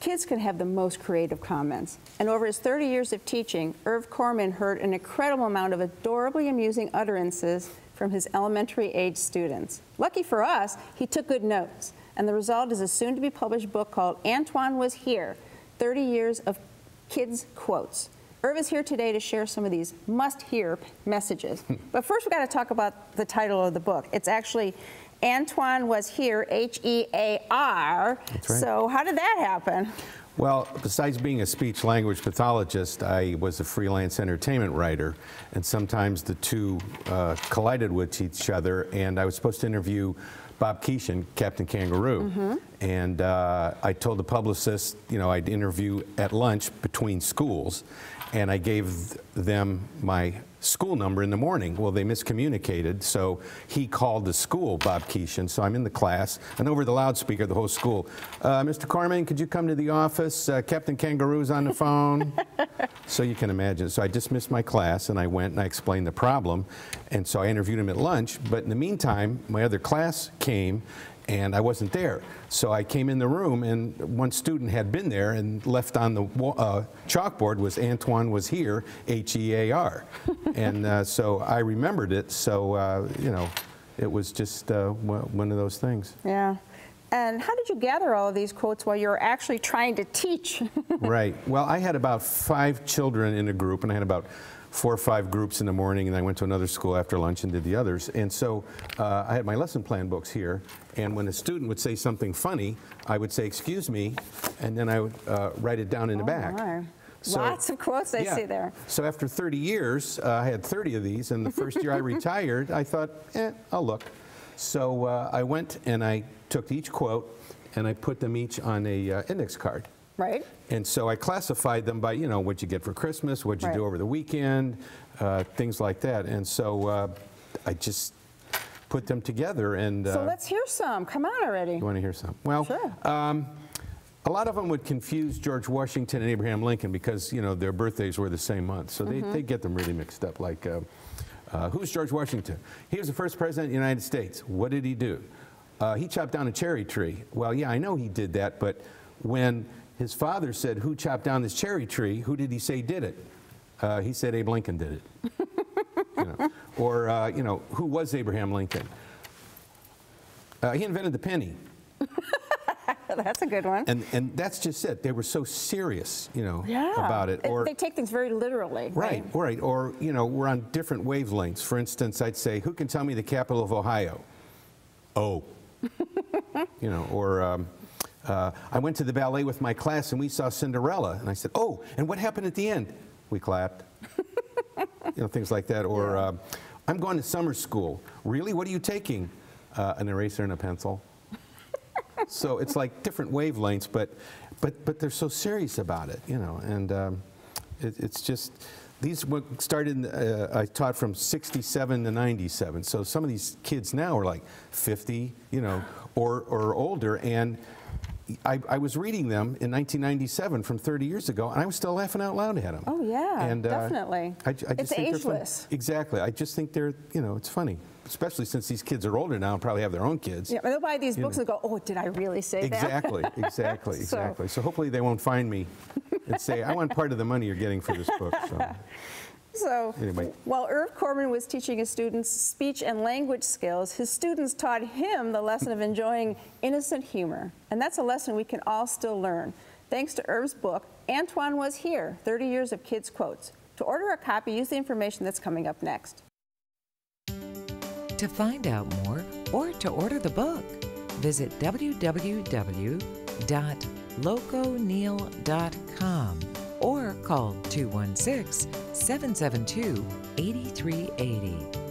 Kids can have the most creative comments. And over his 30 years of teaching, Irv Korman heard an incredible amount of adorably amusing utterances from his elementary-age students. Lucky for us, he took good notes. And the result is a soon-to-be-published book called Antoine Was Here, 30 Years of Kids' Quotes. Irv is here today to share some of these must-hear messages. But first, we've got to talk about the title of the book. It's actually Antoine Was Here, H-E-A-R. That's right. So how did that happen? Well, besides being a speech-language pathologist, I was a freelance entertainment writer, and sometimes the two collided with each other, and I was supposed to interview Bob Keeshan, Captain Kangaroo, and I told the publicist, you know, I'd interview at lunch between schools, and I gave them my school number in the morning. Well, they miscommunicated, so he called the school, Bob Keeshan, so I'm in the class, and over the loudspeaker, the whole school, Mr. Korman, could you come to the office? Captain Kangaroo's on the phone. So you can imagine. So I dismissed my class, and I went and I explained the problem, and so I interviewed him at lunch, but in the meantime, my other class came, and I wasn't there. So I came in the room, and one student had been there, and left on the chalkboard was Antoine Was Here, H-E-A-R. And so I remembered it, so, you know, it was just one of those things. Yeah. And how did you gather all of these quotes while you were actually trying to teach? Right. Well, I had about 5 children in a group, and I had about 4 or 5 groups in the morning, and I went to another school after lunch and did the others. And so I had my lesson plan books here, and when a student would say something funny, I would say, excuse me, and then I would write it down in the back. My. So, lots of quotes I see there. So after 30 years, I had 30 of these, and the first year I retired, I thought, I'll look. So I went and I took each quote, and I put them each on a index card. Right. And so I classified them by, you know, what'd you get for Christmas, what'd you do over the weekend, things like that. And so I just put them together. And so let's hear some. Come on already. You want to hear some? Well, sure. A lot of them would confuse George Washington and Abraham Lincoln because, you know, their birthdays were the same month. So they get them really mixed up. Like, who's George Washington? He was the first president of the United States. What did he do? He chopped down a cherry tree. Well, yeah, I know he did that, but when his father said, who chopped down this cherry tree, who did he say did it? He said Abe Lincoln did it. You know. Or, you know, who was Abraham Lincoln? He invented the penny. That's a good one. And that's just it. They were so serious, you know, about it. Or they take things very literally. Right, right. Or, you know, we're on different wavelengths. For instance, I'd say, who can tell me the capital of Ohio? Oh. You know, or I went to the ballet with my class and we saw Cinderella. And I said, oh, and what happened at the end? We clapped. You know, things like that. Or I'm going to summer school. Really? What are you taking? An eraser and a pencil. So it's like different wavelengths, but they're so serious about it, you know. And it's just, these started, I taught from 67 to 97. So some of these kids now are like 50, you know, or older. And I was reading them in 1997 from 30 years ago, and I was still laughing out loud at them. Oh, yeah, and, definitely. I just it's think ageless. Exactly. I just think they're, you know, it's funny. Especially since these kids are older now and probably have their own kids. Yeah, they'll buy these books and go, oh, did I really say that? Exactly. So hopefully they won't find me and say, I want part of the money you're getting for this book. So anyway. While Irv Korman was teaching his students speech and language skills, his students taught him the lesson of enjoying innocent humor. And that's a lesson we can all still learn. Thanks to Irv's book, Antoine Was Here, 30 Years of Kids' Quotes. To order a copy, use the information that's coming up next. To find out more or to order the book, visit www.loconeal.com or call 216-772-8380.